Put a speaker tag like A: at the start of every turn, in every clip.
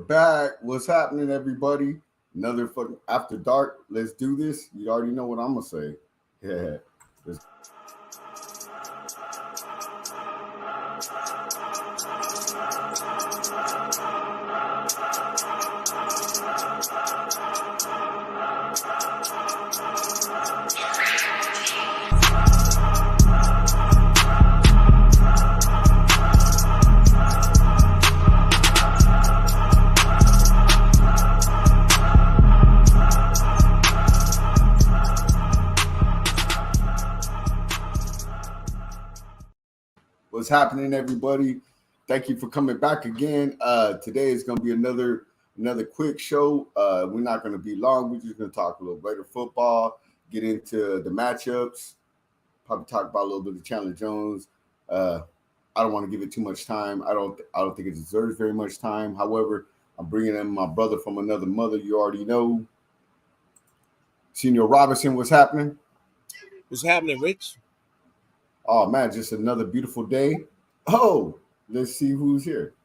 A: back. What's happening, everybody? Another fucking after dark. Let's do this. You already know what I'm gonna say. Yeah. Let's What's happening, everybody? Thank you for coming back again. Today is gonna be another quick show. We're not gonna be long. We're just gonna talk a little Raider football, get into the matchups, probably talk about a little bit of Chandler Jones. I don't want to give it too much time. I don't think it deserves very much time. However, I'm bringing in my brother from another mother. You already know, Senior Robinson. What's happening?
B: What's happening, Rich?
A: Oh man, just another beautiful day. Oh, let's see who's here.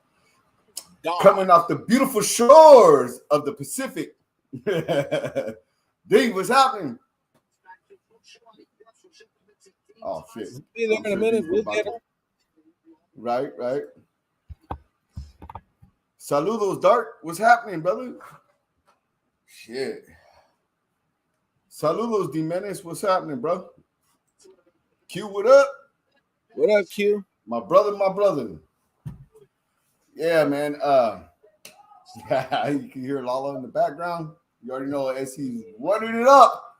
B: Dog.
A: Coming off the beautiful shores of the Pacific. D, what's happening? Oh shit.
B: Be there in a minute. We'll get him.
A: Right. Saludos, Dark. What's happening, brother? Shit. Saludos, D Menace. What's happening, bro? Q, what up?
B: What up, Q?
A: My brother. Yeah, man. You can hear Lala in the background. You already know SC's running it up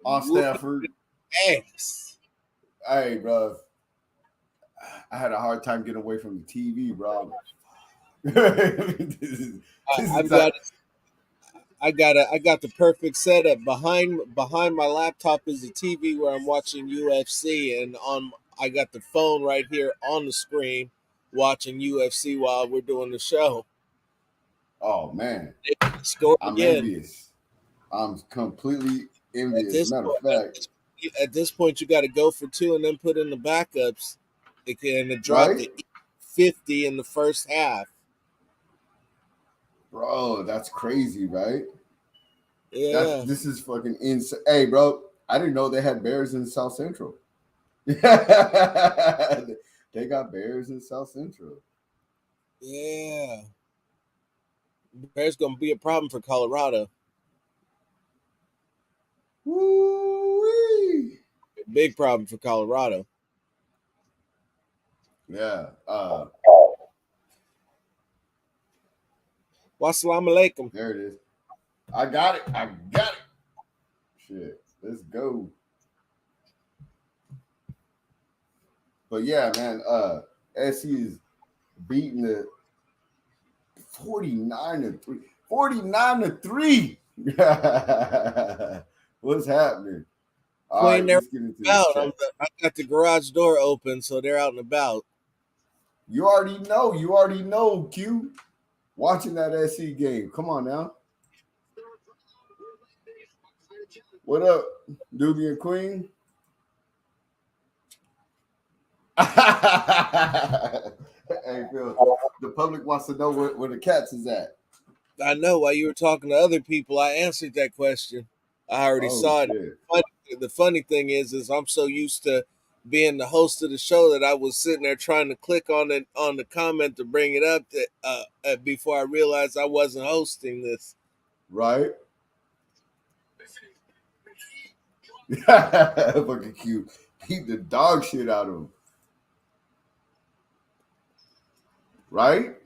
A: on Stanford.
B: Ass.
A: Hey, bro. I had a hard time getting away from the TV, bro.
B: I got the perfect setup. Behind my laptop is the TV where I'm watching UFC, and I got the phone right here on the screen watching UFC while we're doing the show.
A: Oh man,
B: I'm
A: envious. I'm completely envious. Matter of fact,
B: at this point, you got to go for two and then put in the backups. It can drop to 50 in the first half.
A: Bro, that's crazy, right?
B: Yeah.
A: This is fucking insane. Hey, bro, I didn't know they had Bears in South Central. They got Bears in South Central.
B: Yeah. Bears going to be a problem for Colorado.
A: Woo-wee.
B: Big problem for Colorado.
A: Yeah.
B: Wassalamu alaikum.
A: There it is. I got it. Shit. Let's go. But yeah, man, SC is beating the 49-3. 49-3. What's happening? All right, let's get into this.
B: I got the garage door open, so they're out and about.
A: You already know, Q. Watching that SC game. Come on now. What up, Nubian Queen? Hey, Phil, the public wants to know where the cats is at.
B: I know. While you were talking to other people, I answered that question. I already saw it. The funny thing is I'm so used to being the host of the show that I was sitting there trying to click on the comment to bring it up before I realized I wasn't hosting this.
A: Right? Fucking cute. Beat the dog shit out of him. Right?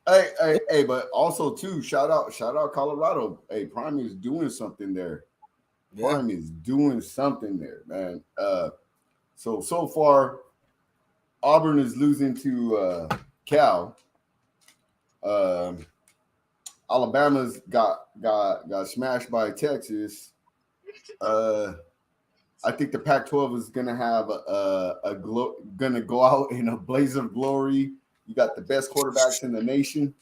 A: Hey, but also too, shout out Colorado. Hey, Prime is doing something there. Prime is doing something there, man. So far, Auburn is losing to Cal. Alabama's got smashed by Texas. I think the Pac-12 is gonna have gonna go out in a blaze of glory. You got the best quarterbacks in the nation.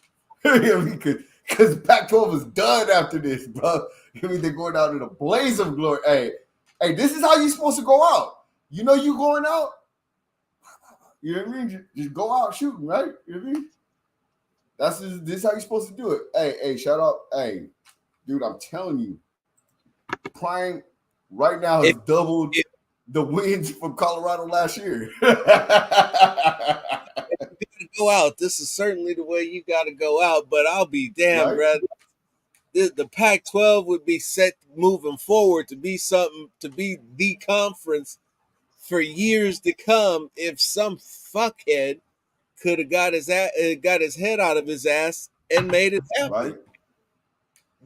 A: Because Pac-12 is done after this, bro. I mean, they're going out in a blaze of glory. Hey, this is how you're supposed to go out. You know you going out. You know what I mean? Just go out shooting, right? You know what I mean? This is how you're supposed to do it. Hey, shout out. Hey, dude, I'm telling you, Prime right now has doubled the wins from Colorado last year.
B: Go out. This is certainly the way you got to go out. But I'll be damned, right? The Pac-12 would be set moving forward to be something, to be the conference for years to come if some fuckhead could have got his head out of his ass and made it happen.
A: Right?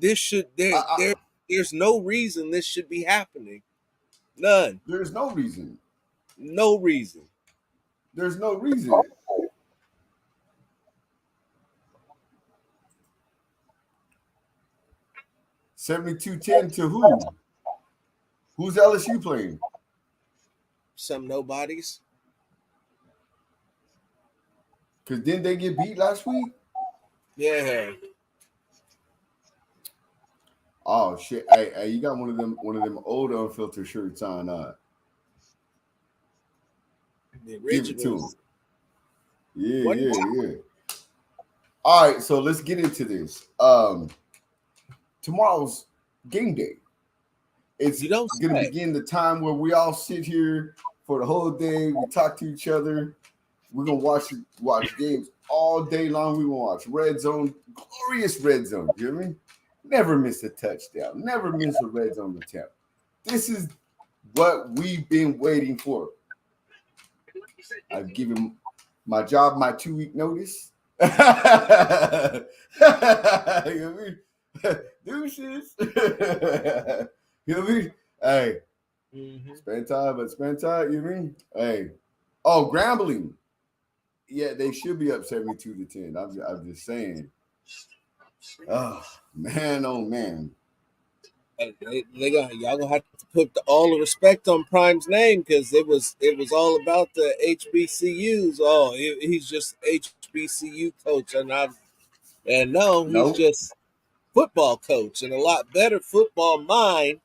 B: This should there's no reason this should be happening. None.
A: There's no reason.
B: No reason.
A: There's no reason. $72-10 to who? Who's LSU playing?
B: Some nobodies.
A: Because didn't they get beat last week?
B: Yeah.
A: Oh shit! Hey, you got one of them old unfiltered shirts on.
B: The original.
A: Give it to him. Yeah. All right, so let's get into this. Tomorrow's game day. It's going to begin the time where we all sit here for the whole day. We talk to each other. We're gonna watch games all day long. We're gonna watch Red Zone, glorious Red Zone. You hear me? Never miss a touchdown. Never miss a Red Zone attempt. This is what we've been waiting for. I've given my job my 2-week notice. You know what I mean? Deuces. You know what I mean? Hey, spend time. You know what I mean? Hey, oh, Grambling. Yeah, they should be up 72-10. I'm just saying. Oh man.
B: Y'all gonna have to put all the respect on Prime's name because it was all about the HBCUs. Oh, he's just HBCU coach, he's just football coach and a lot better football mind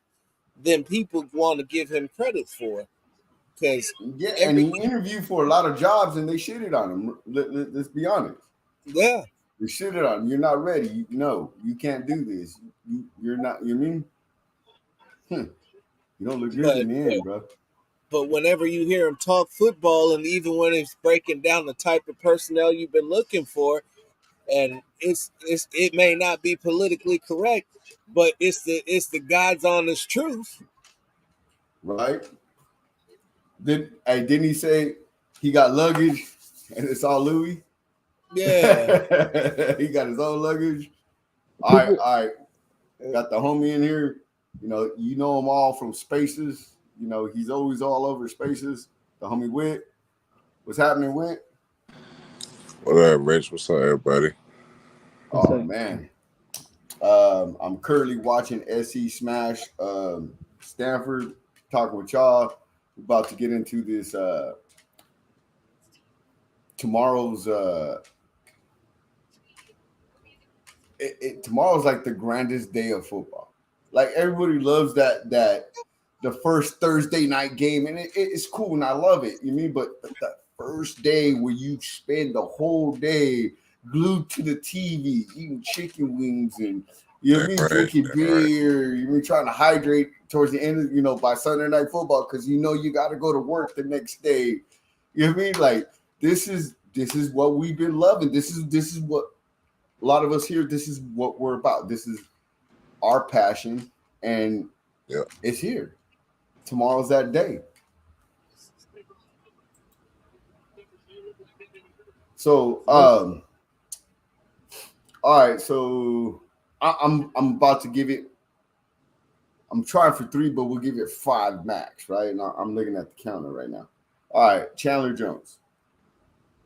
B: than people want to give him credit for. Because
A: and he interviewed for a lot of jobs and they shitted on him. Let's be honest.
B: Yeah.
A: They shitted on him. You're not ready. No, you can't do this. You're not. You mean? You don't look good in the end, bro.
B: But whenever you hear him talk football, and even when he's breaking down the type of personnel you've been looking for, and it may not be politically correct, but it's the God's honest truth,
A: right? Didn't he say he got luggage and it's all Louis?
B: Yeah.
A: He got his own luggage. All right. Got the homie in here. You know him all from Spaces. He's always all over Spaces. The homie Wit. What's happening, Wit?
C: What up, Rich? What's up, everybody?
A: Oh, man. I'm currently watching SC Smash Stanford, talking with y'all. We're about to get into this tomorrow's tomorrow's like the grandest day of football. Like everybody loves that the first Thursday night game, and it's cool and I love it. You mean, but the first day where you spend the whole day glued to the TV, eating chicken wings and drinking beer, you mean trying to hydrate towards the end of, by Sunday Night Football because you got to go to work the next day. You know what I mean? Like this is what we've been loving. This is what a lot of us here. This is what we're about. This is our passion, and it's here. Tomorrow's that day. So, all right. So I'm about to give it. I'm trying for 3, but we'll give it 5 max, right? And I'm looking at the counter right now. All right, Chandler Jones.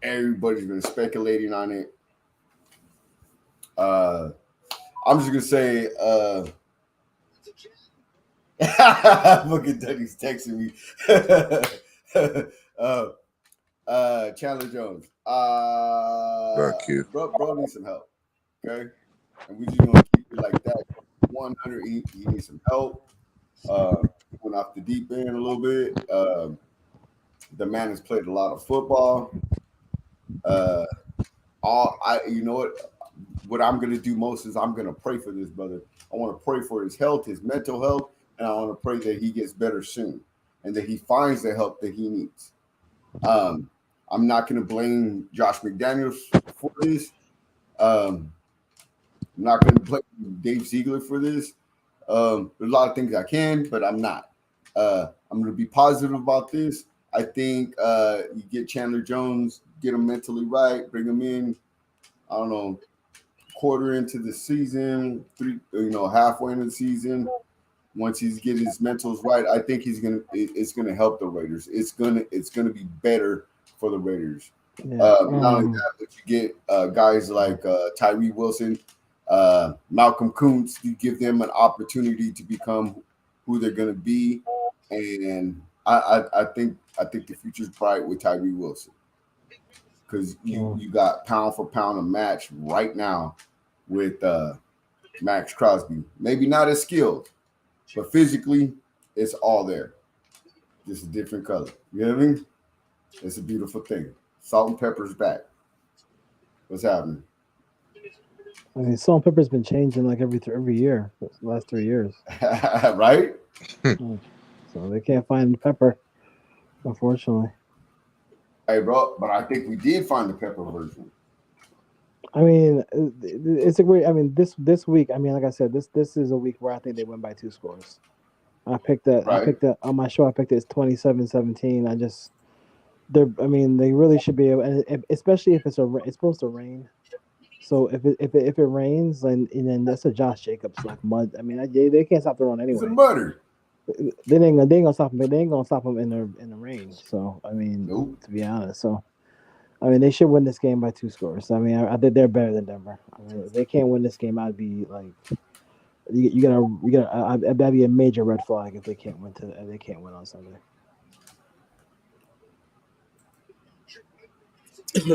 A: Everybody's been speculating on it. I'm just gonna say, look at Dougie's texting me. Chandler Jones.
C: Thank you.
A: Bro needs some help. Okay, and we just gonna keep it like that. 100. He needs some help. Went off the deep end a little bit. The man has played a lot of football. you know what I'm gonna do most is I'm gonna pray for this brother. I want to pray for his health, his mental health, and I want to pray that he gets better soon and that he finds the help that he needs. I'm not gonna blame Josh McDaniels for this. I'm not gonna blame Dave Ziegler for this. There's a lot of things I can, but I'm not. I'm gonna be positive about this. I think you get Chandler Jones, get him mentally right, bring him in. I don't know, quarter into the season, halfway into the season. Once he's getting his mentals right, I think it's gonna help the Raiders. It's gonna be better for the Raiders.
D: Yeah.
A: Not only that, but you get guys like Tyree Wilson, Malcolm Kuntz. You give them an opportunity to become who they're gonna be, and I think the future's bright with Tyree Wilson because you got pound for pound a match right now with Max Crosby. Maybe not as skilled, but physically, it's all there. Just a different color. You know what I mean? It's a beautiful thing. Salt and pepper's back. What's happening?
D: I mean, salt and pepper's been changing like every year, the last 3 years.
A: Right?
D: So they can't find pepper, unfortunately.
A: Hey, bro, but I think we did find the pepper version.
D: I mean, it's a great. I mean, this week. I mean, like I said, this is a week where I think they win by 2 scores. I picked that. Right. I picked that on my show. I picked it as 27-17. They really should be able, especially if it's supposed to rain. So if it rains, then that's a Josh Jacobs like mud. I mean, they can't stop the run anyway.
A: It's a mudder.
D: They ain't gonna stop him. They ain't gonna stop him in the rain. So I mean, to be honest, I mean, they should win this game by 2 scores. I mean, I think they're better than Denver. I mean, if they can't win this game, I'd be like, you gotta. That'd be a major red flag if they can't win on Sunday.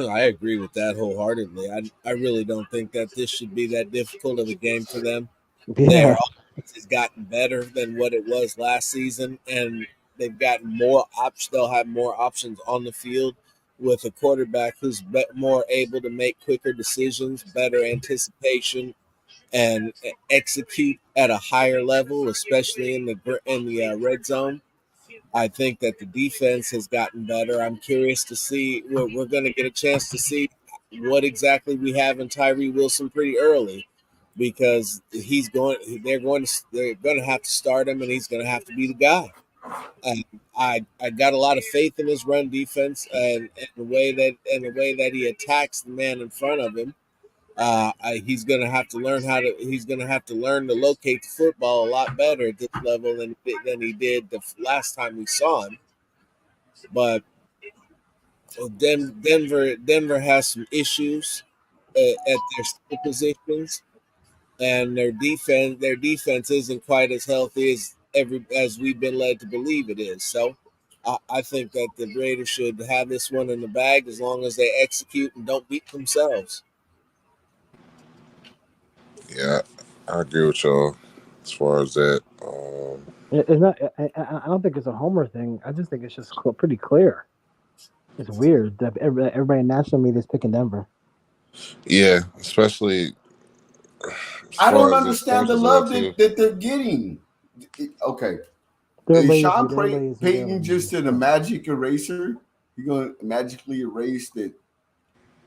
B: I agree with that wholeheartedly. I really don't think that this should be that difficult of a game for them.
D: Yeah.
B: Their offense has gotten better than what it was last season, and they've gotten more options. They'll have more options on the field with a quarterback who's more able to make quicker decisions, better anticipation, and execute at a higher level, especially in the red zone. I think that the defense has gotten better. I'm curious to see. We're going to get a chance to see what exactly we have in Tyree Wilson pretty early, because they're going to have to start him, and he's going to have to be the guy. I got a lot of faith in his run defense and the way that he attacks the man in front of him. He's going to have to learn to locate the football a lot better at this level than he did the last time we saw him. But Denver has some issues at their skill positions, and their defense isn't quite as healthy as we've been led to believe it is. So I think that the Raiders should have this one in the bag as long as they execute and don't beat themselves.
C: Yeah, I agree with y'all as far as that.
D: It's not. I don't think it's a homer thing. I just think it's just pretty clear. It's weird that everybody in national media is picking Denver.
C: Yeah, especially.
A: I don't understand the love that they're getting. Okay. Is Sean Payton just in a magic eraser? You're going to magically erase that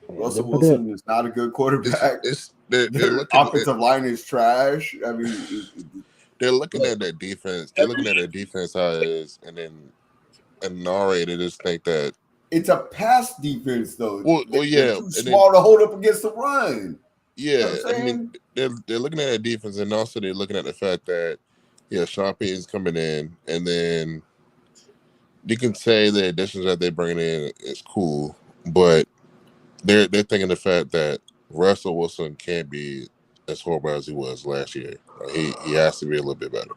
A: Russell Wilson is not a good quarterback? Their offensive line is trash. I mean,
C: they're looking at their defense. They're looking at their defense how it is, and then they just think that
A: it's a pass defense, though.
C: They're
A: too small to hold up against the run.
C: Yeah, you know I mean, they're looking at their defense, and also they're looking at the fact that Sean Payton's coming in, and then you can say the additions that they're bringing in is cool, but they're thinking the fact that Russell Wilson can't be as horrible as he was last year. He has to be a little bit better.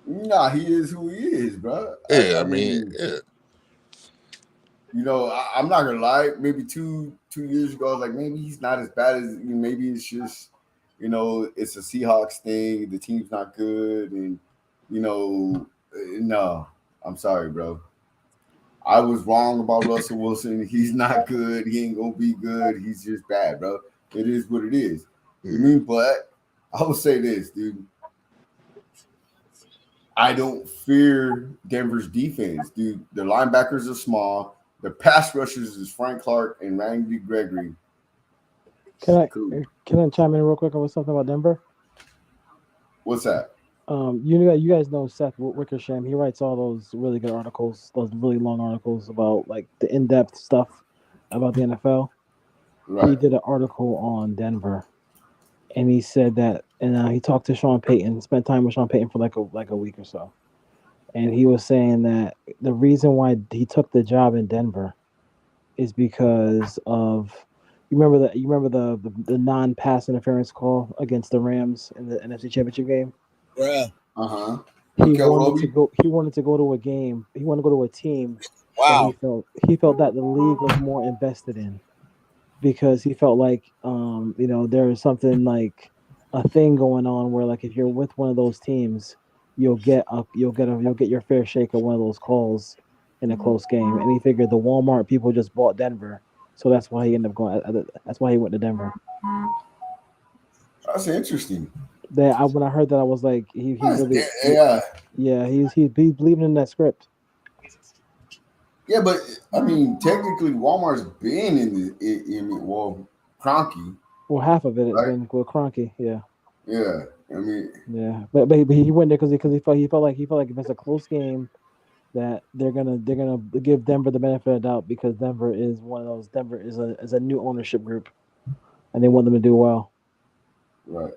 A: Nah, he is who he is, bro.
C: Yeah, I mean, yeah.
A: You know, I'm not gonna lie. Maybe two years ago, I was like, maybe he's not as bad as. Maybe it's just, it's a Seahawks thing. The team's not good, and no, I'm sorry, bro. I was wrong about Russell Wilson. He's not good. He ain't gonna be good. He's just bad, bro. It is what it is. You mean, but I will say this, dude. I don't fear Denver's defense, dude. The linebackers are small. The pass rushers is Frank Clark and Randy Gregory.
D: Can I chime in real quick on something about Denver?
A: What's that?
D: You guys know Seth Wickersham. He writes all those really good articles, those really long articles about like the in-depth stuff about the NFL. Right. He did an article on Denver, and he said that, and he talked to Sean Payton, spent time with Sean Payton for like a week or so, and he was saying that the reason why he took the job in Denver is because of you remember the non-pass interference call against the Rams in the NFC Championship game.
B: Yeah.
D: He wanted to go to a game. He wanted to go to a team.
B: Wow.
D: He felt that the league was more invested in, because he felt like there was something like a thing going on where, like, if you're with one of those teams, you'll get your fair shake of one of those calls in a close game. And he figured the Walmart people just bought Denver, so that's why he ended up going. That's why he went to Denver.
A: That's interesting.
D: When I heard that, I was like, he's believing in that script.
A: Yeah, but I mean, technically, Walmart's been in Kroenke.
D: Well, half of it has been with Kroenke. Yeah.
A: Yeah, I mean.
D: Yeah, but he went there because he felt like if it's a close game, that they're gonna give Denver the benefit of the doubt, because Denver is a new ownership group, and they want them to do well.
A: Right.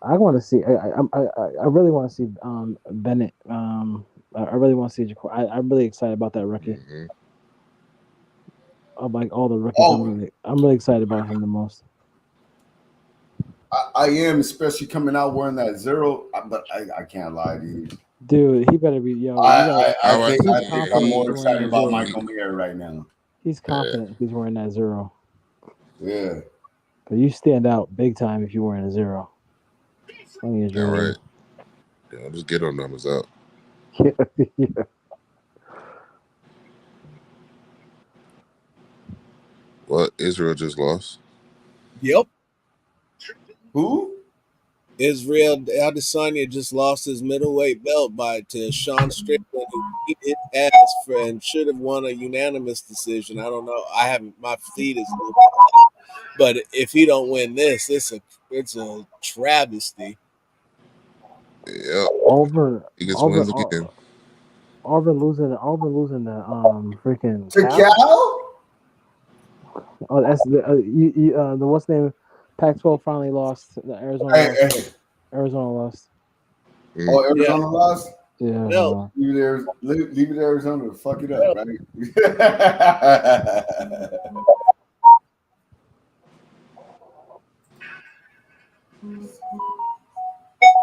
D: I want to see. I really want to see Bennett. I really want to see Jacoby. I'm really excited about that rookie.
C: Mm-hmm.
D: Of like all the rookies, I'm really excited about him the most.
A: I am, especially coming out wearing that 0. But I can't lie to you.
D: Dude, he better be.
A: I think I'm more excited about Michael Mayer right now.
D: He's confident if he's wearing that 0.
A: Yeah.
D: But you stand out big time if you're wearing a 0.
C: Yeah, right. Yeah, just get on numbers up.
D: Yeah.
C: Well, Israel just lost.
B: Yep.
A: Who?
B: Israel Adesanya just lost his middleweight belt to Sean Strickland, who beat his ass and should have won a unanimous decision. I don't know. My feed is a little bit, but if he don't win this, it's a travesty.
C: Yeah. He gets wins again.
D: Auburn losing the freaking
A: to Cal.
D: Oh, that's the what's the name? Pac-12 finally lost. The Arizona lost.
A: Oh, Arizona lost?
D: Yeah.
A: No. Leave it Arizona to fuck it up, right?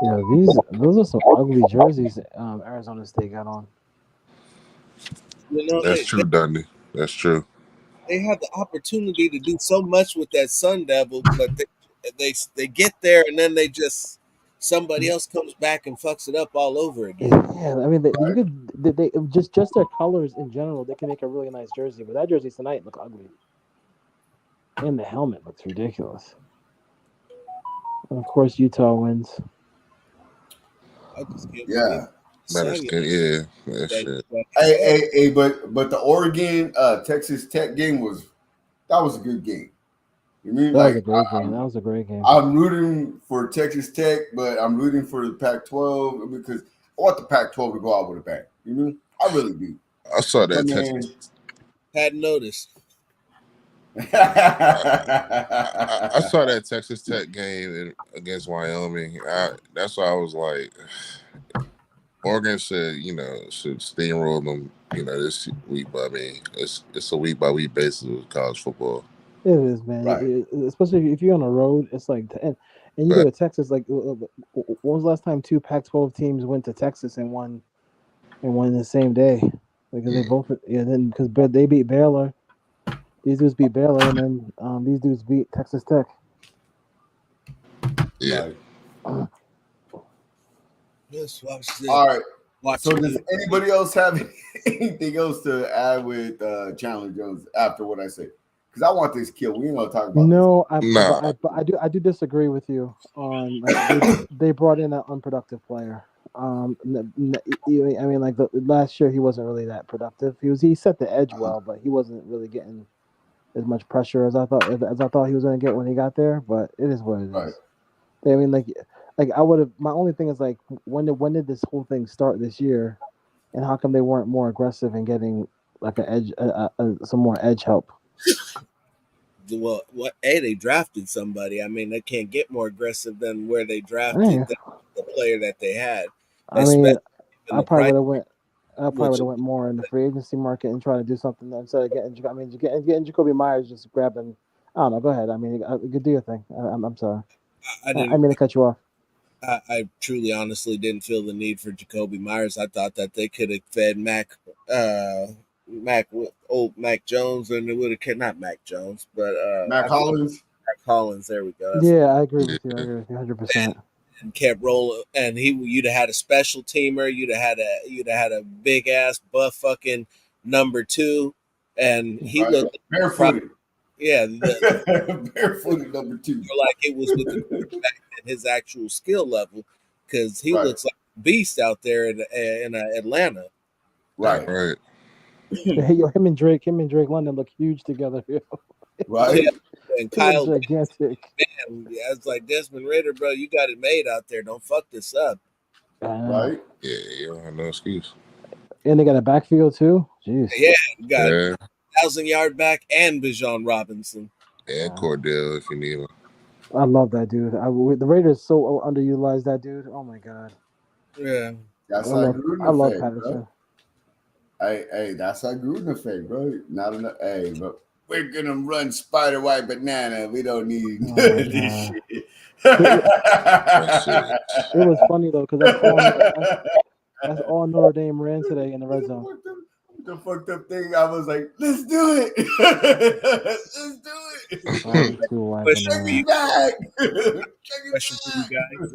D: Yeah, those are some ugly jerseys Arizona State got on.
C: That's true, Dundee. That's true.
B: They have the opportunity to do so much with that Sun Devil, but they get there and then somebody else comes back and fucks it up all over again.
D: Yeah, I mean, they just their colors in general, they can make a really nice jersey, but that jersey tonight look ugly, and the helmet looks ridiculous. And of course, Utah wins.
A: Yeah.
C: That's shit.
A: Hey, but the Oregon Texas Tech game was a good game. You mean
D: that was a great game. That was a great game.
A: I'm rooting for Texas Tech, but I'm rooting for the Pac-12 because I want the Pac-12 to go out with a bang. You mean? I really do.
C: I saw that Texas.
B: Hadn't noticed.
C: I saw that Texas Tech game against Wyoming. That's why I was like, Oregon should steamroll them, this week. But I mean, it's a week by week basis with college football.
D: It is, man. Right. Especially if you're on the road, it's like, and you go to Texas. Like, when was the last time 2 Pac-12 teams went to Texas and won the same day? Because they both, because they beat Baylor. These dudes beat Baylor, and then these dudes beat Texas Tech.
C: Yeah.
B: Let's watch this.
A: All right.
B: Watch
A: so does anybody else have anything else to add with Chandler Jones after what I say? Because I want this kill. We ain't gonna talk about
D: no,
A: this.
D: I do disagree with you on like they brought in an unproductive player. I mean, like last year he wasn't really that productive. He set the edge well, but he wasn't really getting as much pressure as I thought he was going to get when he got there. But it is what it is. Right. I mean, like I would have. My only thing is like when did this whole thing start this year, and how come they weren't more aggressive in getting like an edge, some more edge help?
B: Well, they drafted somebody. I mean, they can't get more aggressive than where they drafted the player that they had.
D: I mean, I probably would have went. I probably would have went more in the free agency market and try to do something instead of getting. I mean, getting Jacoby Myers, just grabbing. I don't know. Go ahead. I mean, you could do your thing. I'm sorry. I mean to cut you off.
B: I truly, honestly didn't feel the need for Jacoby Myers. I thought that they could have fed Mac Jones, and it would have not Mac Jones, but
A: Mac Hollins.
B: Mac Hollins. There we go.
D: Yeah, I agree with you. I agree with you 100%.
B: And kept rolling, and you'd have had a special teamer. You'd have had a big ass buff fucking number 2, and he looked
A: barefooted.
B: Yeah,
A: barefooted number 2.
B: Like it was with the quarterback and his actual skill level, because he looks like a beast out there in Atlanta.
A: Right.
D: Him and Drake London look huge together.
A: Right.
B: Yeah. And Kyle, gigantic. Man, it's like Desmond Ridder, bro. You got it made out there. Don't fuck this up.
A: Right?
C: Yeah, you don't have no excuse.
D: And they got a backfield too. Jeez.
B: Yeah, you got 1,000-yard back and Bijan Robinson.
C: And Cordell if you need him.
D: I love that dude. The Raiders so underutilized that dude. Oh my god.
B: Yeah.
A: That's
D: I love Patterson.
A: Hey, that's how Gruden effect, bro. Not enough. Hey, but we're gonna run Spider White Banana. We don't need this shit.
D: It was funny though, because that's all Notre Dame ran today in the red zone.
A: The fucked up thing, I was like, let's do it. Let's do it.
B: Question for you guys. Question for you guys.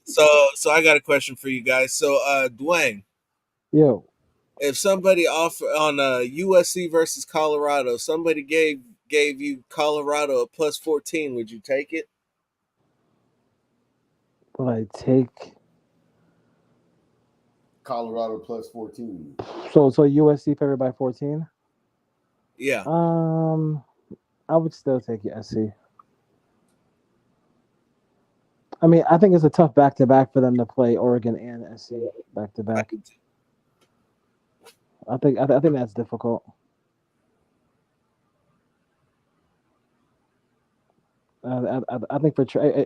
B: So I got a question for you guys. So Dwayne.
D: Yo.
B: If somebody offered on USC versus Colorado, somebody gave you Colorado a +14, would you take it?
D: Would I take
A: Colorado +14?
D: So USC favored by 14?
B: Yeah.
D: I would still take USC. I mean, I think it's a tough back-to-back for them to play Oregon and SC back-to-back. I think that's difficult. I think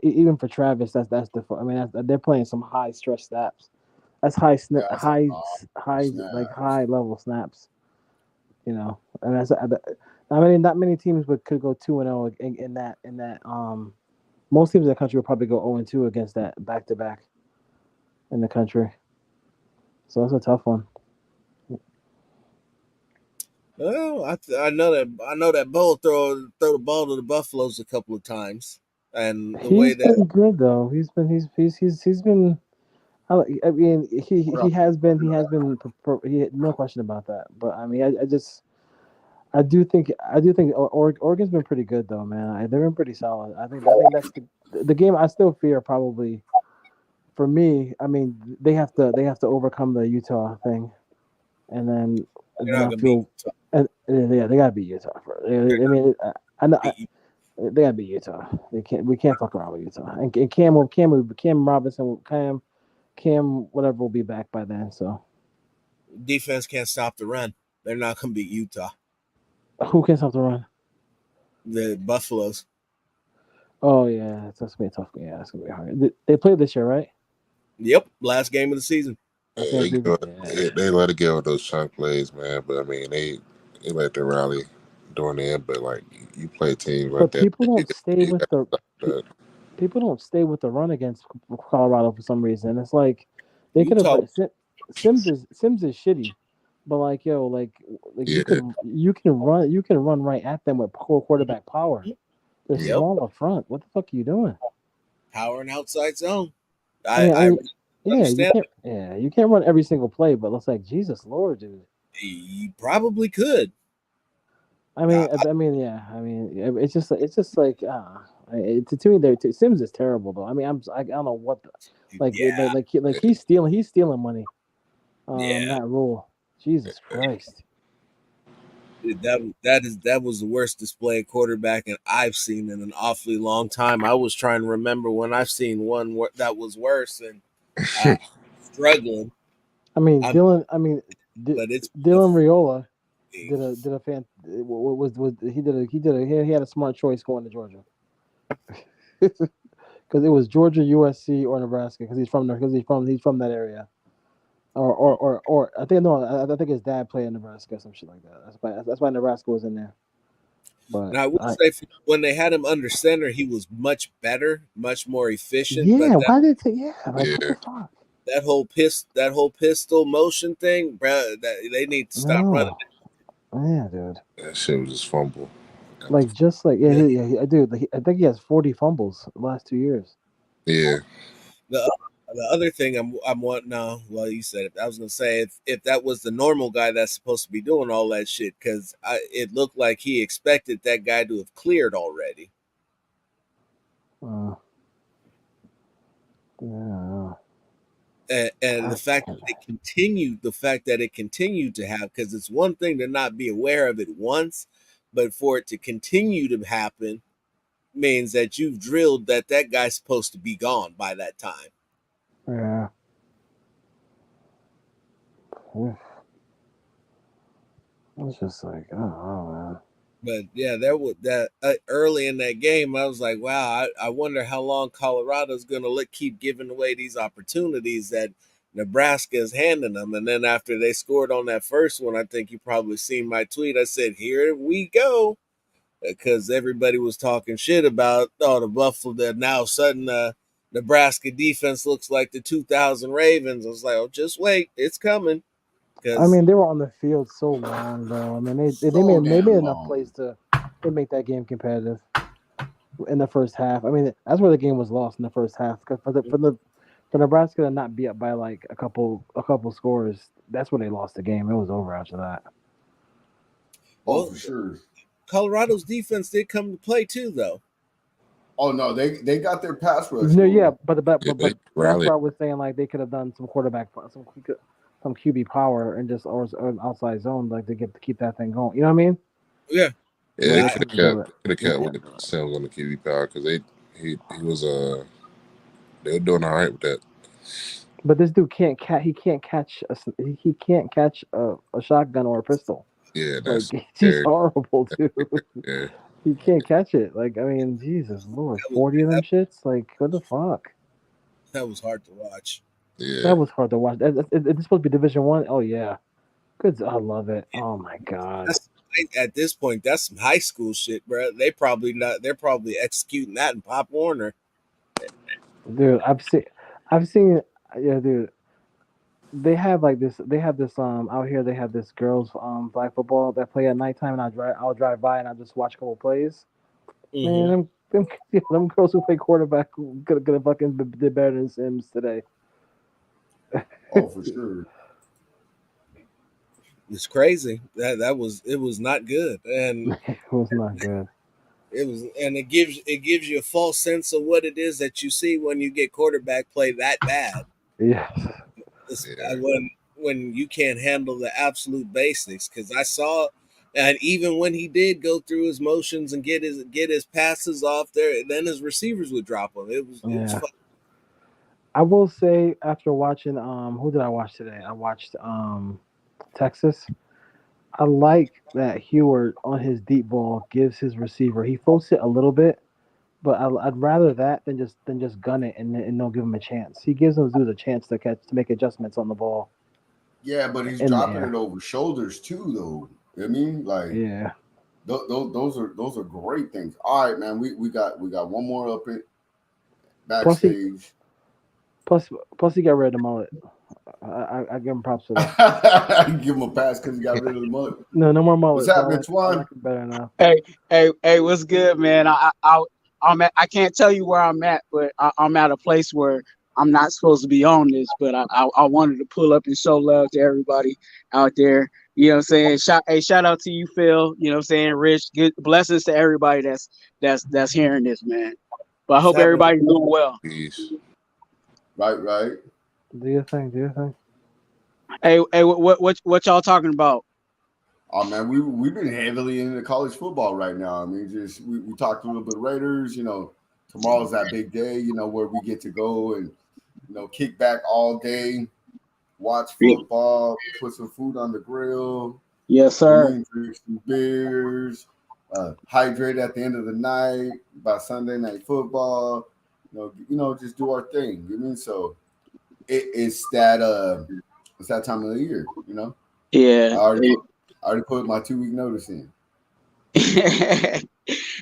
D: even for Travis, that's difficult. I mean, they're playing some high stress snaps. That's high level snaps. You know, and not many teams could go 2-0 in that. Most teams in the country will probably go 0-2 against that back-to-back in the country. So that's a tough one.
B: Well, I know that Bo throw the ball to the Buffaloes a couple of times, and
D: he's been good though. He's been. I mean, he has been. No question about that. But I mean, I do think Oregon's been pretty good though, man. They've been pretty solid. I think that's the game I still fear probably. For me, I mean, they have to overcome the Utah thing, and then. They gotta beat Utah first. I mean, I know they gotta beat Utah. We can't fuck around with Utah. And Cam Robinson, whatever will be back by then. So
B: defense can't stop the run. They're not gonna beat Utah.
D: Who can stop the run?
B: The Buffaloes.
D: Oh yeah, that's gonna be tough. Yeah, it's gonna be hard. They played this year, right?
B: Yep, last game of the season.
C: They let it go with those chunk plays, man. But I mean, they let the rally during the end. But like you play teams like that,
D: people don't stay with the run against Colorado for some reason. It's like they could have. Sims is shitty, but like you can run right at them with poor quarterback power. They're small up front. What the fuck are you doing?
B: Power and outside zone. I understand.
D: You can't run every single play, but it's like Jesus Lord, dude.
B: You probably could.
D: It's just like to me, Sims is terrible though. I don't know what he's stealing money. That rule, Jesus Christ.
B: That was the worst display of quarterbacking I've seen in an awfully long time. I was trying to remember when I've seen one that was worse, and I'm struggling.
D: Dylan Raiola did a fan he had a smart choice going to Georgia because it was Georgia, USC, or Nebraska because he's from that area. Or I think his dad played in Nebraska or some shit like that. That's why Nebraska was in there. But
B: now I will say when they had him under center, he was much better, much more efficient.
D: Yeah, why did it? Yeah, like what the fuck?
B: That whole pistol motion thing, bro. They need to stop running.
D: Yeah, dude.
C: That shit was just fumble.
D: Like just like dude. I think he has 40 fumbles the last 2 years.
C: Yeah.
B: The other thing I'm wanting now. Well, you said it. I was gonna say if that was the normal guy that's supposed to be doing all that shit, because it looked like he expected that guy to have cleared already.
D: Yeah.
B: And the fact that it continued to have, because it's one thing to not be aware of it once, but for it to continue to happen means that you've drilled that guy's supposed to be gone by that time.
D: Yeah. It's just like, I don't know, man.
B: But yeah, there was that early in that game. I was like, wow, I wonder how long Colorado's going to keep giving away these opportunities that Nebraska is handing them. And then after they scored on that first one, I think you probably seen my tweet. I said, here we go. Because everybody was talking shit about the Buffalo. That now sudden Nebraska defense looks like the 2000 Ravens. I was like, oh, just wait, it's coming.
D: They were on the field so long, though. They made enough plays to make that game competitive in the first half. That's where the game was lost in the first half. Because for Nebraska to not be up by like a couple scores, that's when they lost the game. It was over after that.
A: Oh, for sure.
B: Colorado's defense did come to play too, though.
A: Oh no, they got their pass rush.
D: No, yeah, but that's why I was saying like they could have done some quarterback, some QB power and just or an outside zone like to keep that thing going. You know what I mean?
B: Yeah.
C: Yeah, they could have kept with the Sims on the QB power because he was they were doing all right with that. But
D: this dude can't catch a shotgun or a pistol.
C: Yeah, that's
D: he's horrible, dude.
C: Yeah.
D: He can't catch it. Jesus Lord, 40 of them shits. Like, what the fuck?
B: That was hard to watch.
C: Yeah,
D: that was hard to watch. It's supposed to be Division I. Oh yeah, good. I love it. Oh my god.
B: At this point, that's some high school shit, bro. They're probably executing that in Pop Warner.
D: Dude, I've seen. Yeah, dude. They have this out here. They have this girls flag football that play at nighttime, and I'll drive by and I'll just watch a couple plays. Man, them girls who play quarterback could have fucking did better than Sims today.
A: Oh, for sure.
B: It's crazy. It was not good, and
D: it was not good.
B: It gives you a false sense of what it is that you see when you get quarterback play that bad.
D: Yeah.
B: When you can't handle the absolute basics, because I saw, and even when he did go through his motions and get his passes off there, then his receivers would drop him. It was fun.
D: I will say after watching who did I watch today? I watched Texas. I like that Heward on his deep ball gives his receiver. He floats it a little bit, but I'd rather that than just gun it and don't give him a chance. He gives those dudes a chance to make adjustments on the ball.
A: Yeah, but he's dropping it over shoulders too, though. I mean, like,
D: yeah,
A: those are great things. All right, man, we got one more up it backstage.
D: Plus he got rid of the mullet. I give him props for that.
A: I give him a pass because he got rid of the mullet.
D: No more mullet.
A: What's happening, Twan?
D: I like it better now.
E: Hey, what's good, man? I can't tell you where I'm at, but I'm at a place where I'm not supposed to be on this, but I wanted to pull up and show love to everybody out there. You know what I'm saying? Shout out to you, Phil. You know what I'm saying? Rich, good blessings to everybody that's hearing this, man. But I hope everybody's doing well.
C: Peace.
A: Right.
D: Do your thing.
E: Hey, what y'all talking about?
A: Oh man, we've been heavily into college football right now. I mean, just we talked a little bit Raiders. You know, tomorrow's that big day. You know, where we get to go and kick back all day, watch football, put some food on the grill.
E: Yes, sir.
A: Drink some beers, hydrate at the end of the night by Sunday Night Football. Just do our thing. You mean so? It's that time of the year.
E: Yeah.
A: I already put my 2-week notice in.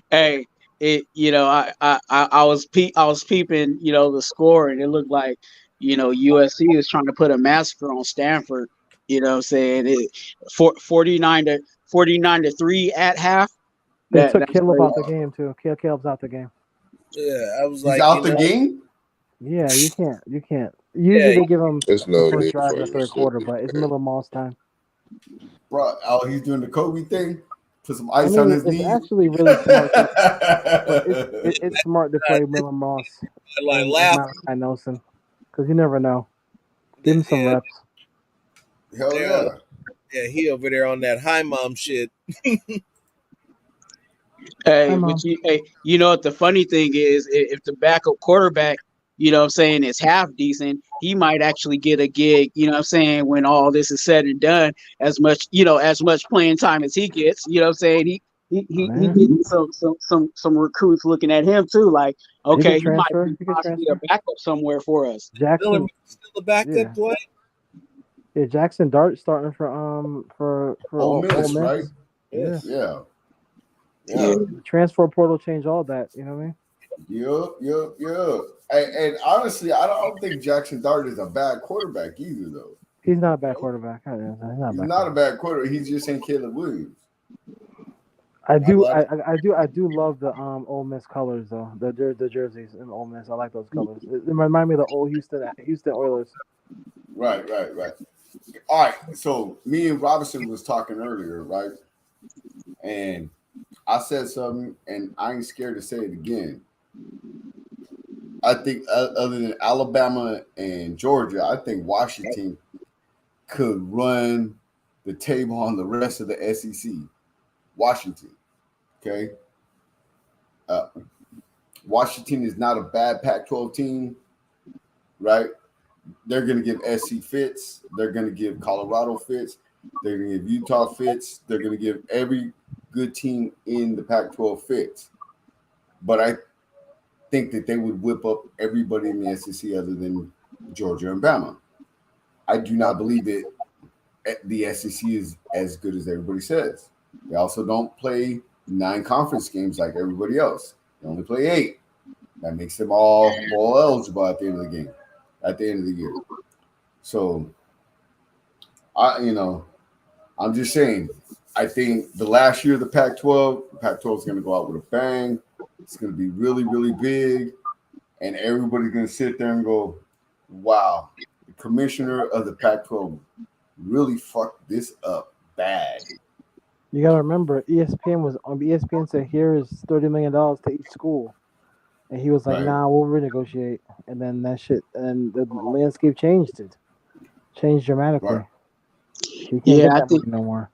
E: Hey, I was peeping, the score, and it looked like, USC is trying to put a massacre on Stanford. You know what I'm saying? 49-3 at half.
D: They took Caleb out the game too. Caleb's out the game.
B: Yeah, I was
A: He's out the game?
D: Yeah, you can't. Usually they give him
C: the
D: first drive in the third quarter, but it's Miller Moss time.
A: Bro, he's doing the Kobe thing. Put some ice on his knees.
D: It's actually really smart. It's smart to play Miller Moss and Malachi Nelson because you never know. Give him some reps.
A: Hell yeah.
B: Yeah, he over there on that high mom shit.
E: Hey, but you know what the funny thing is, if the backup quarterback, is half decent, he might actually get a gig, when all this is said and done, as much playing time as he gets, he gets some recruits looking at him too, like, okay, he might be possibly a backup somewhere for us.
D: Jackson
B: still a backup, Dwight?
D: Yeah, Jackson Dart starting for
A: Ole Miss, right?
D: Yeah. Transfer portal changed all that. You know what I mean?
A: Yep. And honestly, I don't think Jackson Dart is a bad quarterback either, though.
D: He's not a bad quarterback. He's
A: not a bad quarterback. He's just ain't Caleb Williams.
D: I do love the Ole Miss colors though. The jerseys in Ole Miss. I like those colors. It remind me of the old Houston Oilers.
A: Right. All right. So me and Robinson was talking earlier, right? And I said something, and I ain't scared to say it again. I think other than Alabama and Georgia, I think Washington could run the table on the rest of the SEC. Washington, okay? Washington is not a bad Pac-12 team, right? They're going to give SC fits. They're going to give Colorado fits. They're going to give Utah fits. They're going to give every good team in the Pac-12 fits. But I think that they would whip up everybody in the SEC other than Georgia and Bama. I do not believe that the SEC is as good as everybody says. They also don't play 9 conference games like everybody else. They only play 8. That makes them all bowl eligible at the end of the game, at the end of the year. So, I'm just saying, I think the last year of the Pac-12 is going to go out with a bang. It's going to be really, really big. And everybody's going to sit there and go, wow, the commissioner of the Pac-12 really fucked this up bad.
D: You got to remember, ESPN said, here is $30 million to each school. And he was like, nah, we'll renegotiate. And then and the landscape changed dramatically.
A: Right.
D: You can't get that money no more.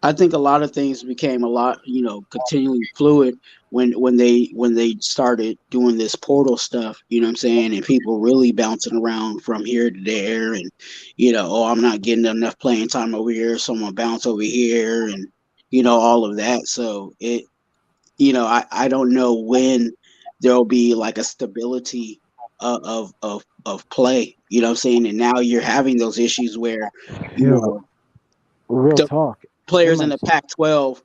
E: I think a lot of things became a lot, continually fluid when they started doing this portal stuff, and people really bouncing around from here to there, and I'm not getting enough playing time over here, so I'm gonna bounce over here, and all of that. So it, I don't know when there'll be like a stability of play, and now you're having those issues where
D: real talk.
E: Players in the Pac-12,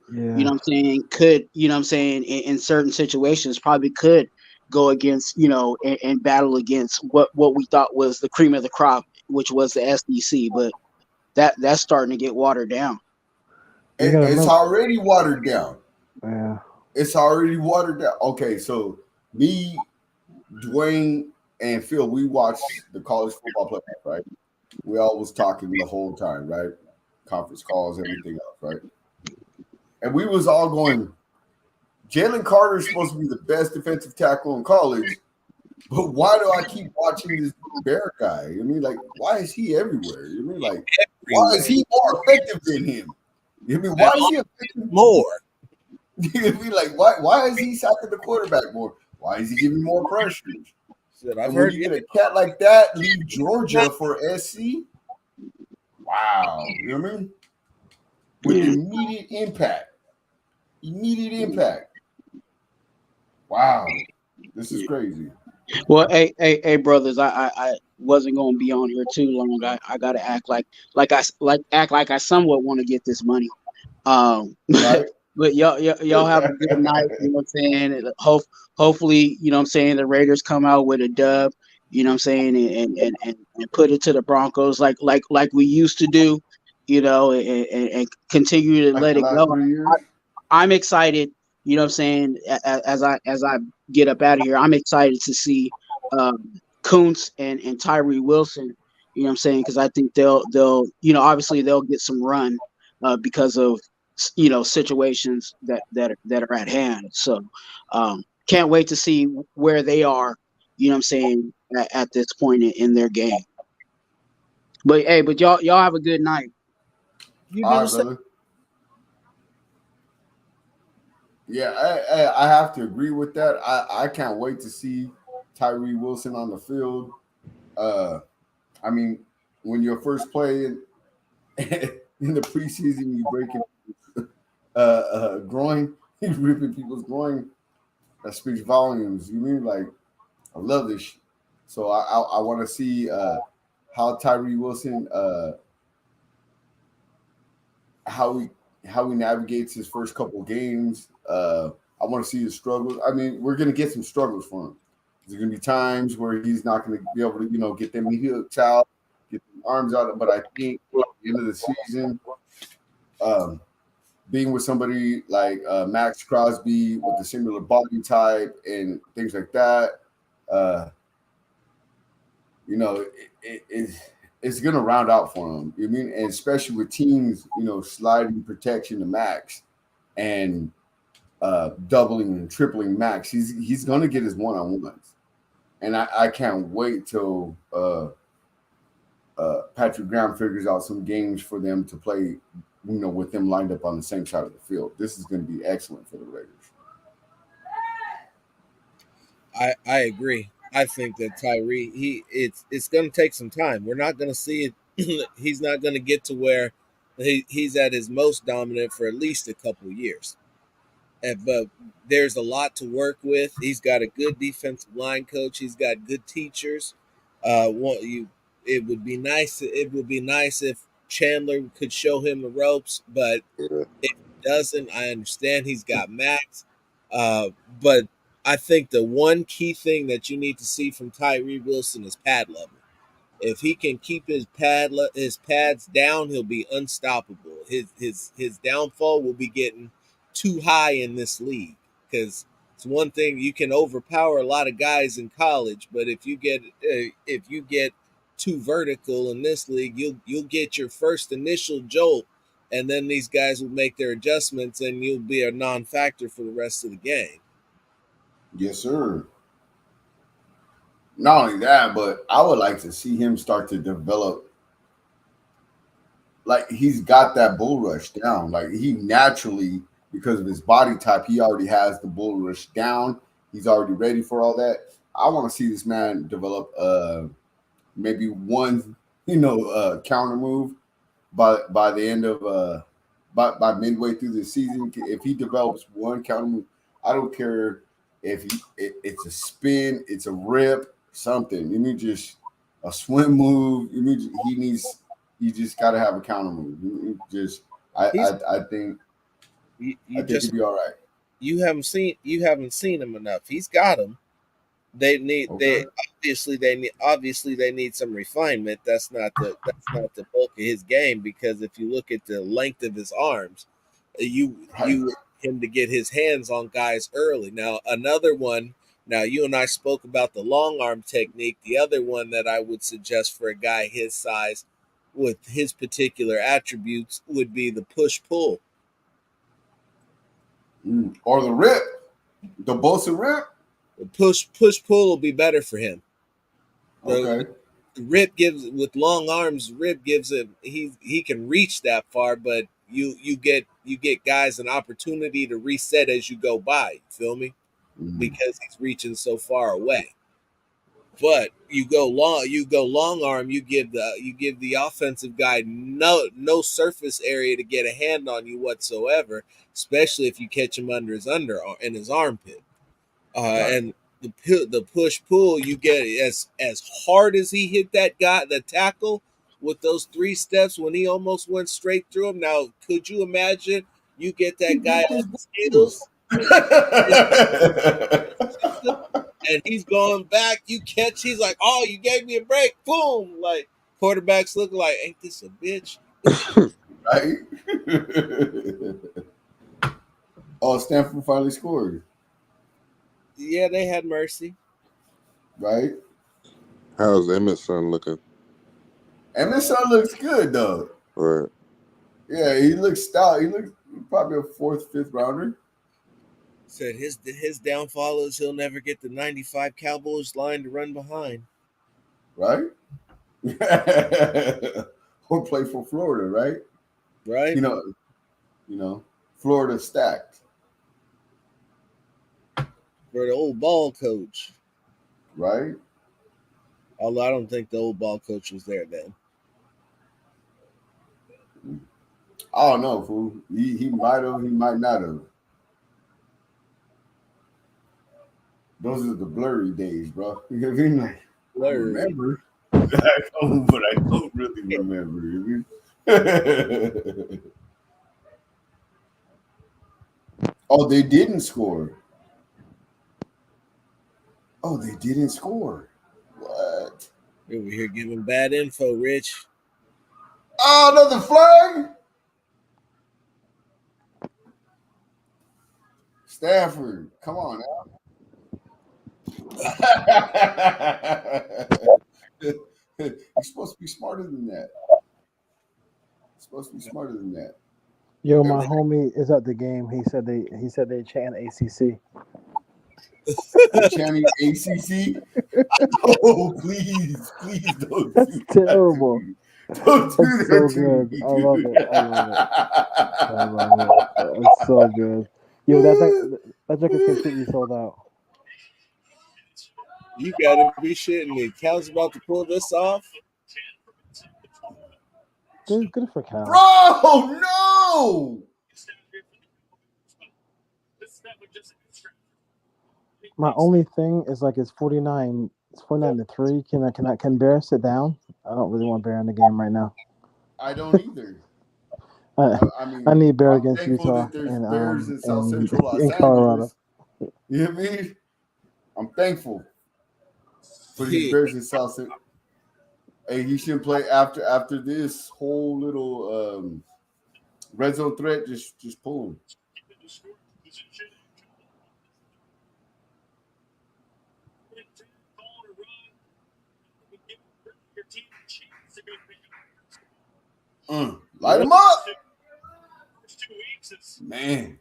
E: could, in certain situations probably could go against, and battle against what we thought was the cream of the crop, which was the SEC, but that's starting to get watered down.
A: It's already watered down.
D: Yeah.
A: It's already watered down. Okay, so me, Dwayne, and Phil, we watched the college football playoff, right? We all was talking the whole time, right? Conference calls, everything else, right? And we was all going, Jalen Carter is supposed to be the best defensive tackle in college, but why do I keep watching this Bear guy? I mean, like, why is he everywhere? You mean, like, why is he more effective than him? You mean, why is he effective
B: more?
A: You mean, like, why is he sacking the quarterback more? Why is he giving more pressures?
B: I've heard
A: you get a cat like that, leave Georgia for SC. Wow, you know what I mean? With immediate impact. Wow, this is crazy.
E: Well, hey, brothers, I wasn't gonna be on here too long. I gotta act like I somewhat want to get this money.
A: Right.
E: But y'all have a good night. You know what I'm saying? Hopefully, you know what I'm saying, the Raiders come out with a dub. You know what I'm saying, and put it to the Broncos like we used to do. You know, and continue to
A: like
E: let it go.
A: 3 years.
E: I'm excited. You know what I'm saying? As I get up out of here, I'm excited to see Kuntz and Tyree Wilson. You know what I'm saying? Because I think they'll obviously they'll get some run because of situations that are at hand. So can't wait to see where they are. You know what I'm saying at this point in their game. But hey, y'all have a good night.
B: You
A: all right, brother. Yeah, I have to agree with that. I can't wait to see Tyree Wilson on the field. I mean, when your first play in the preseason, you breaking groin, you ripping people's groin, that speaks volumes. You mean, like, I love this. So I want to see how Tyree Wilson how he navigates his first couple games. I want to see his struggles. I mean, we're going to get some struggles from him. There's going to be times where he's not going to be able to, get them hooks out, get the arms out. But I think at the end of the season, being with somebody like Max Crosby with a similar body type and things like that, it's going to round out for him. You mean, and especially with teams, sliding protection to Max and doubling and tripling Max, he's going to get his one-on-ones. And I can't wait till Patrick Graham figures out some games for them to play, with them lined up on the same side of the field. This is going to be excellent for the Raiders.
B: I agree. I think that Tyree, it's going to take some time. We're not going to see it. He's not going to get to where he's at his most dominant for at least a couple of years. But there's a lot to work with. He's got a good defensive line coach. He's got good teachers. It would be nice. It would be nice if Chandler could show him the ropes, but if he doesn't, I understand he's got Max. But I think the one key thing that you need to see from Tyree Wilson is pad level. If he can keep his pads down, he'll be unstoppable. His downfall will be getting too high in this league, because it's one thing, you can overpower a lot of guys in college, but if you get too vertical in this league, you'll get your first initial jolt, and then these guys will make their adjustments, and you'll be a non-factor for the rest of the game.
A: Yes, sir. Not only that, but I would like to see him start to develop. Like, he's got that bull rush down. Like, he naturally, because of his body type, he already has the bull rush down. He's already ready for all that. I want to see this man develop maybe one, counter move by the end of by midway through the season. If he develops one counter move, I don't care if it's a spin, it's a rip, something. You mean just a swim move? You mean you just got to have a counter move. I think he'd be all right.
B: You haven't seen him enough. He's got him. They need they need some refinement. That's not the bulk of his game, because if you look at the length of his arms, you want him to get his hands on guys early. Now, another one Now, you and I spoke about the long arm technique. The other one that I would suggest for a guy his size with his particular attributes would be the push-pull.
A: Or the rip. The Bosa rip?
B: The push-pull will be better for him.
A: Okay.
B: The rip gives, with long arms, rip gives him, he can reach that far, but you get guys an opportunity to reset as you go by. You feel me? Because he's reaching so far away. But you go long arm, you give the offensive guy no surface area to get a hand on you whatsoever, especially if you catch him under his in his armpit. Right. And the push pull, you get as hard as he hit that guy, the tackle with those 3 steps when he almost went straight through him. Now, could you imagine you get that guy on his heels? And he's going back, you catch, he's like, oh, you gave me a break, boom, like quarterbacks look like, ain't this a bitch?
A: Right? Oh, Stanford finally scored.
B: Yeah, they had mercy.
A: Right?
C: How's Emmitt's son looking?
A: Emmitt's son looks good, though.
C: Right.
A: Yeah, he looks stout. He looks probably a 4th, 5th rounder.
B: Said his downfall is he'll never get the 95 Cowboys line to run behind.
A: Right? Or play for Florida, right?
B: Right.
A: You know, Florida stacked.
B: For the old ball coach.
A: Right?
B: Although I don't think the old ball coach was there then.
A: I don't know, fool. He might have, he might not have. Those are the blurry days, bro. You know what I mean? Like, I remember. But I don't really remember. You know? Oh, they didn't score. Oh, they didn't score. What?
B: Over here giving bad info, Rich.
A: Oh, another flag? Stafford, come on now. You're supposed to be smarter than that.
D: Yo, my homie is at the game. He said they chant ACC.
A: Chanting ACC? Oh, please don't.
D: That's terrible.
A: Don't do that.
D: So good. I love it. It's so good. Yo, that jacket's completely sold out.
B: You gotta be shitting me. Cal's about to pull this off.
D: Good for Cal.
A: Bro, no!
D: My only thing is like it's 49. It's 49-3. Can Bear sit down? I don't really want Bear in the game right now.
A: I don't either.
D: I need Bear against Utah and
A: Bears in South Central Los
D: in Colorado.
A: You hear me? I'm thankful for these Bears in South Central. Hey, he shouldn't play after this whole little red zone threat. Just pull him. Light him up, man.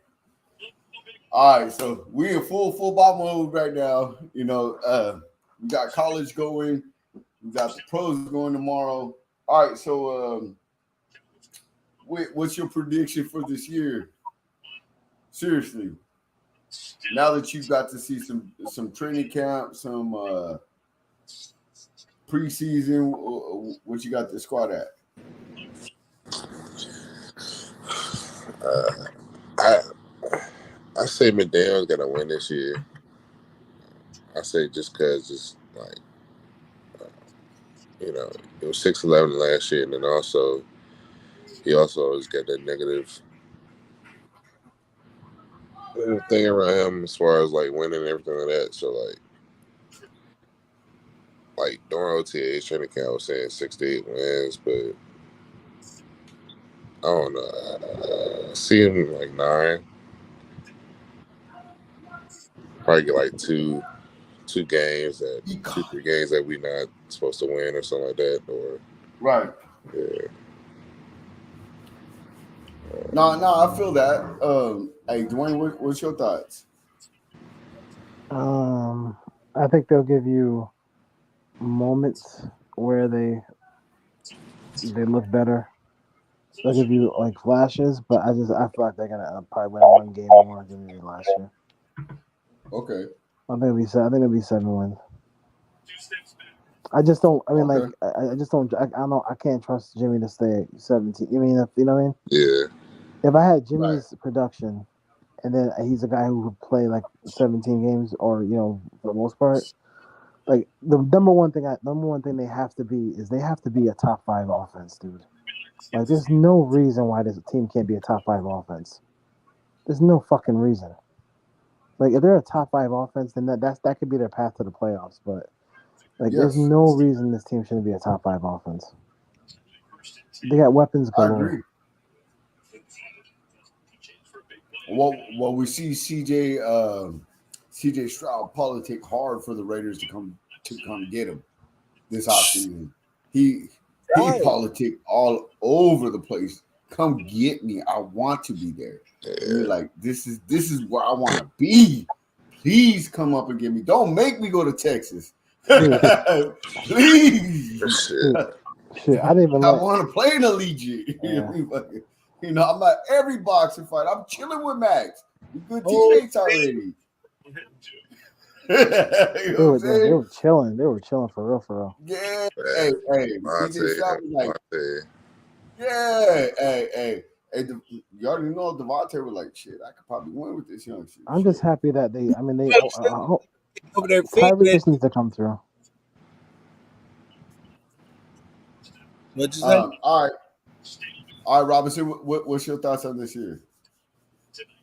A: All right, so we in full football mode right now. You know, we got college going, we got the pros going tomorrow. All right, so what's your prediction for this year? Seriously, now that you've got to see some training camp, some preseason, what you got the squad at?
C: I say McDaniel's gonna win this year. I say just because it's like, you know, it was 6-11 last year, and then also he also has got that negative thing around him as far as like winning and everything like that. So like during OTA training camp, I was saying 6 to 8 wins, but I don't know. I see him like 9. Probably get like 2. 2 games and 2-3 games that we're not supposed to win or something like that, or
A: right.
C: Yeah.
A: No, I feel that. Hey, Dwayne, what's your thoughts?
D: I think they'll give you moments where they look better. They'll give you like flashes, but I feel like they're gonna probably win 1 game more than they did last year.
A: Okay.
D: I think it'll be 7 wins. I just don't. I mean, okay. Like I just don't. I don't. I can't trust Jimmy to stay at 17. You mean you know what I mean?
C: Yeah.
D: If I had Jimmy's production, and then he's a guy who would play like 17 games, or for the most part, like the number one thing they have to be is they have to be a top 5 offense, dude. Like there's no reason why this team can't be a top 5 offense. There's no fucking reason. Like if they're a top 5 offense, then that could be their path to the playoffs. But like there's no reason this team shouldn't be a top 5 offense. They got weapons galore.
A: I agree. Well, we see CJ Stroud politic hard for the Raiders to come get him this offseason. He politic all over the place. Come get me. I want to be there. And you're like, this is where I want to be. Please come up and get me. Don't make me go to Texas. Please.
D: Shit, I didn't even.
A: I want to play in Allegiant. I'm at every boxing fight. I'm chilling with Max. We're good teammates already.
D: They were chilling. They were chilling for real.
A: Yeah. Hey. CJ Stroud was like, hey. You already know Devontae was like, shit, I could probably win with this young shit.
D: I'm just happy that they Tyree just needs to come through.
B: What'd you say?
A: All right, Robinson, what's your thoughts on this year?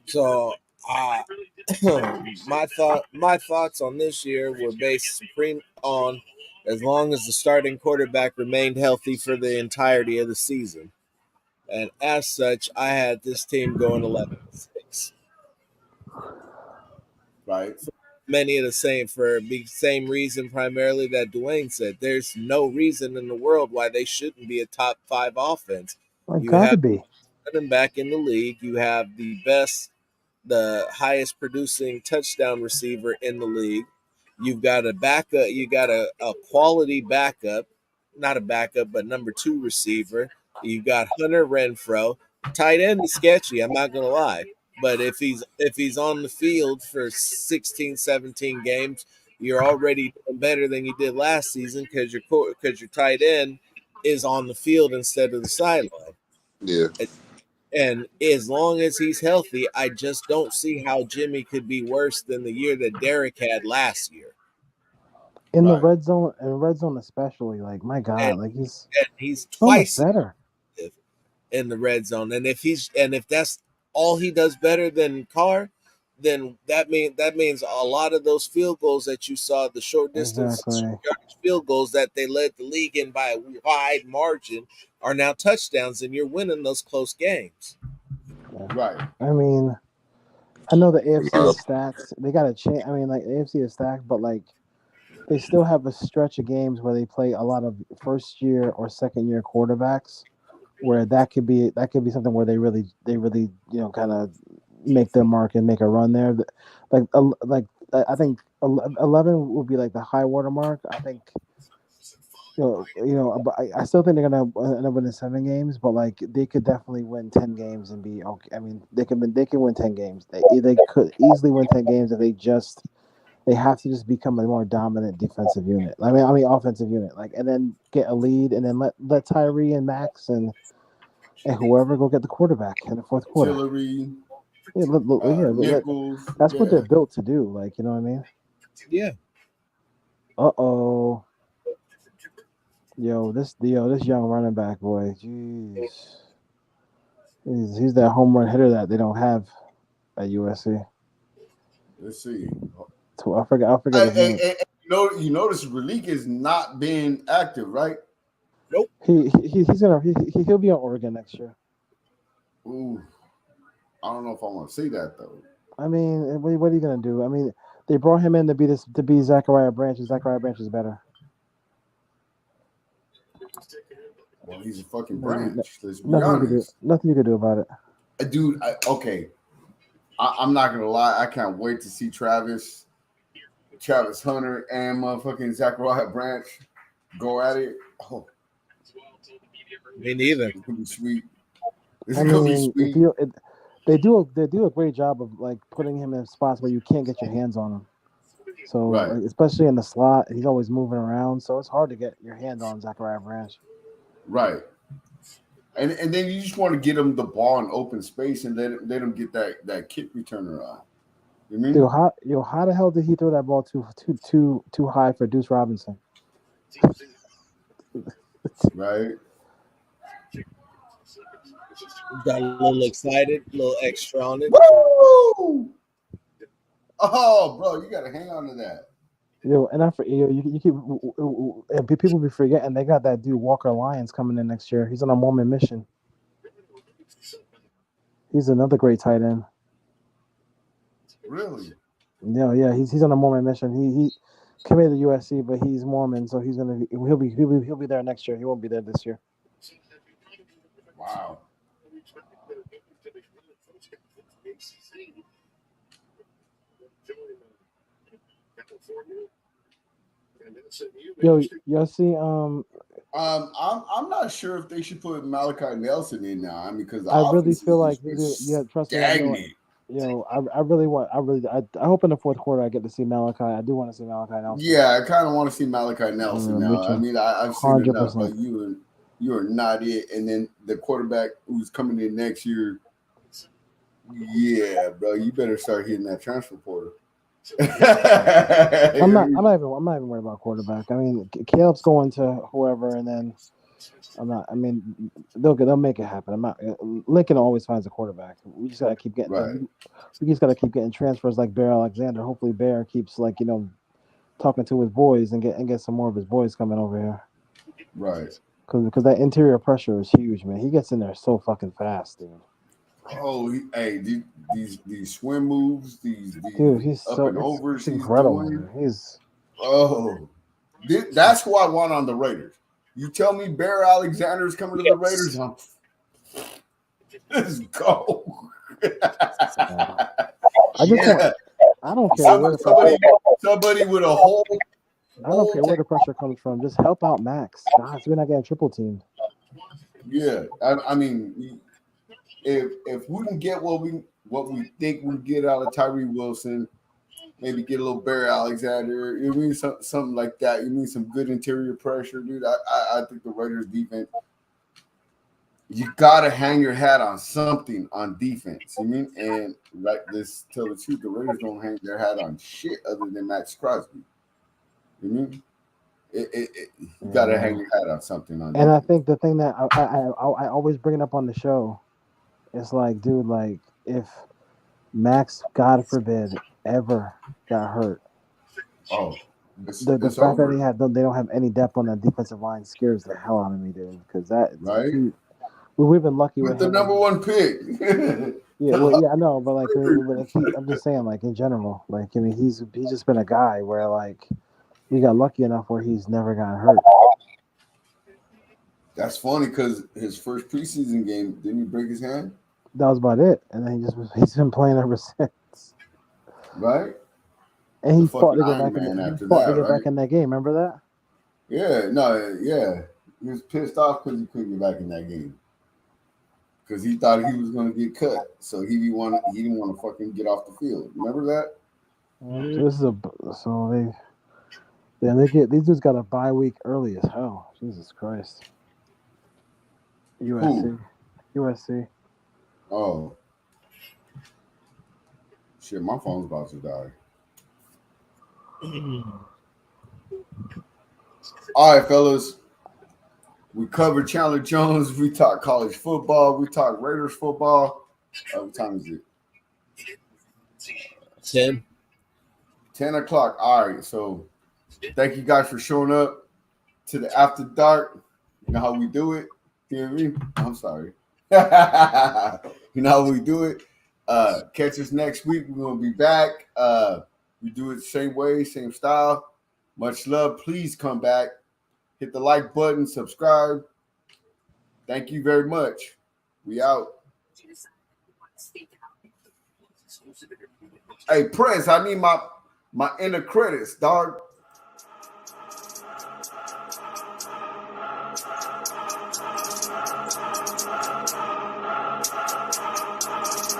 B: So, my thoughts on this year were based supreme on as long as the starting quarterback remained healthy for the entirety of the season. And as such, I had this team going 11-6.
A: Right.
B: Many of the same reason primarily that Dwayne said. There's no reason in the world why they shouldn't be a top 5 offense.
D: You have
B: be running back in the league. You have the highest producing touchdown receiver in the league. You've got a backup. You got a quality backup, not a backup, but number 2 receiver. You've got Hunter Renfrow. Tight end is sketchy. I'm not gonna lie. But if he's on the field for 16, 17 games, you're already doing better than you did last season because your tight end is on the field instead of the sideline.
C: Yeah.
B: And as long as he's healthy, I just don't see how Jimmy could be worse than the year that Derek had last year.
D: In the red zone especially, like my God,
B: he's
D: twice so better
B: in the red zone. And if that's all he does better than Carr, then that means a lot of those field goals that you saw, the short distance field goals that they led the league in by a wide margin, are now touchdowns, and you're winning those close games.
A: Right.
D: I mean, I know the AFC is stacked. They got a chance. I mean, like the AFC is stacked, but like they still have a stretch of games where they play a lot of first year or second year quarterbacks, where that could be something where they really kind of make their mark and make a run there. Like I think 11 would be like the high water mark. I think I still think they're gonna end up winning 7 games, but like they could definitely win 10 games and be okay. I mean, they can win 10 games. They could easily win 10 games if they have to just become a more dominant defensive unit. I mean offensive unit. Like, and then get a lead, and then let Tyree and Max and whoever go get the quarterback in the fourth quarter.
A: Nichols,
D: that's what they're built to do. Like, you know what I mean?
B: Yeah.
D: This young running back boy, jeez, he's that home run hitter that they don't have at USC.
A: Let's see.
D: I forget his name.
A: You notice Raleek is not being active, right?
B: Nope.
D: He'll be on Oregon next year.
A: Ooh, I don't know if I want to see that though.
D: I mean, what are you gonna do? I mean, They brought him in to be Zachariah Branch, and Zachariah Branch is better.
A: Well, he's a fucking Branch. Let's be
D: nothing
A: honest.
D: Nothing you could do about it.
A: Dude, okay. I'm not gonna lie. I can't wait to see Travis Hunter and motherfucking Zachariah Branch go at it. Oh,
B: me neither.
A: It's gonna be sweet.
D: I mean, they do a great job of like putting him in spots where you can't get your hands on him. So,
A: right.
D: like, especially in the slot, he's always moving around. So it's hard to get your hands on Zachariah Branch.
A: Right. And then you just want to get him the ball in open space and let him get that kick returner on. You mean?
D: Dude, how the hell did he throw that ball too high for Deuce Robinson?
A: Right.
B: Got a little excited, a little extra on it.
A: Woo! Oh, bro, you gotta hang on to that.
D: Yo, and you keep people be forgetting they got that dude Walker Lyons coming in next year. He's on a Mormon mission. He's another great tight end.
A: Really?
D: Yeah, he's on a Mormon mission. He committed to USC, but he's Mormon, so he'll be there next year. He won't be there this year.
A: Wow.
D: Yo, y'all see
A: I'm not sure if they should put Malachi Nelson in now. I mean, because
D: I really feel like trust me. I hope in the fourth quarter I get to see Malachi. I do want to see Malachi Nelson.
A: Yeah, I kind of want to see Malachi Nelson now. I mean, I've seen 100%. Enough, but you are not it. And then the quarterback who's coming in next year, yeah, bro, you better start hitting that transfer portal.
D: I'm not even worried about quarterback. I mean, Caleb's going to whoever, and then they'll make it happen. Lincoln always finds a quarterback. We just gotta keep getting.
A: Right.
D: We just gotta keep getting transfers like Bear Alexander. Hopefully, Bear keeps talking to his boys and get some more of his boys coming over here.
A: Right.
D: Because that interior pressure is huge, man. He gets in there so fucking fast, dude.
A: Oh, these swim moves, these
D: dude, he's
A: up
D: so
A: and overs.
D: He's incredible.
A: That's who I want on the Raiders. You tell me Bear Alexander is coming to the Raiders, let's go.
D: I don't care.
A: Somebody with a whole.
D: I don't care where the pressure comes from. Just help out Max. God, so we're not getting triple teamed.
A: Yeah, I mean, if we can get what we think we get out of Tyree Wilson, maybe get a little Bear Alexander, you mean something like that. You mean some good interior pressure, dude. I think the Raiders defense. You gotta hang your hat on something on defense. You mean, and like this, tell the truth, the Raiders don't hang their hat on shit other than Max Crosby. You mean? You gotta hang your hat on something on.
D: And defense. I think the thing that I always bring it up on the show, is like, dude, like if Max, God forbid, ever got hurt, the fact that they don't have any depth on that defensive line scares the hell out of me, dude. Because we've been lucky with
A: the number one pick.
D: I know, but like, I'm just saying, like in general, like I mean, he's just been a guy where like we got lucky enough where he's never gotten hurt.
A: That's funny because his first preseason game, didn't he break his hand?
D: That was about it, and then he's been playing ever since.
A: Right.
D: And he fought to get back in that game. Remember that?
A: Yeah. He was pissed off because he couldn't get back in that game. Because he thought he was going to get cut, so he didn't want to fucking get off the field. Remember that?
D: These dudes got a bye week early as hell. Jesus Christ. USC.
A: Oh. Shit, my phone's about to die. All right, fellas. We covered Chandler Jones. We talked college football. We talked Raiders football. What time is it?
B: 10.
A: 10 o'clock. All right. So thank you guys for showing up to the After Dark. You know how we do it? You hear me? I'm sorry. You know how we do it? Catch us next week. We're going to be back. We do it the same way, same style. Much love. Please come back. Hit the like button, subscribe. Thank you very much. We out. Hey, Prince, I need my inner credits, dog.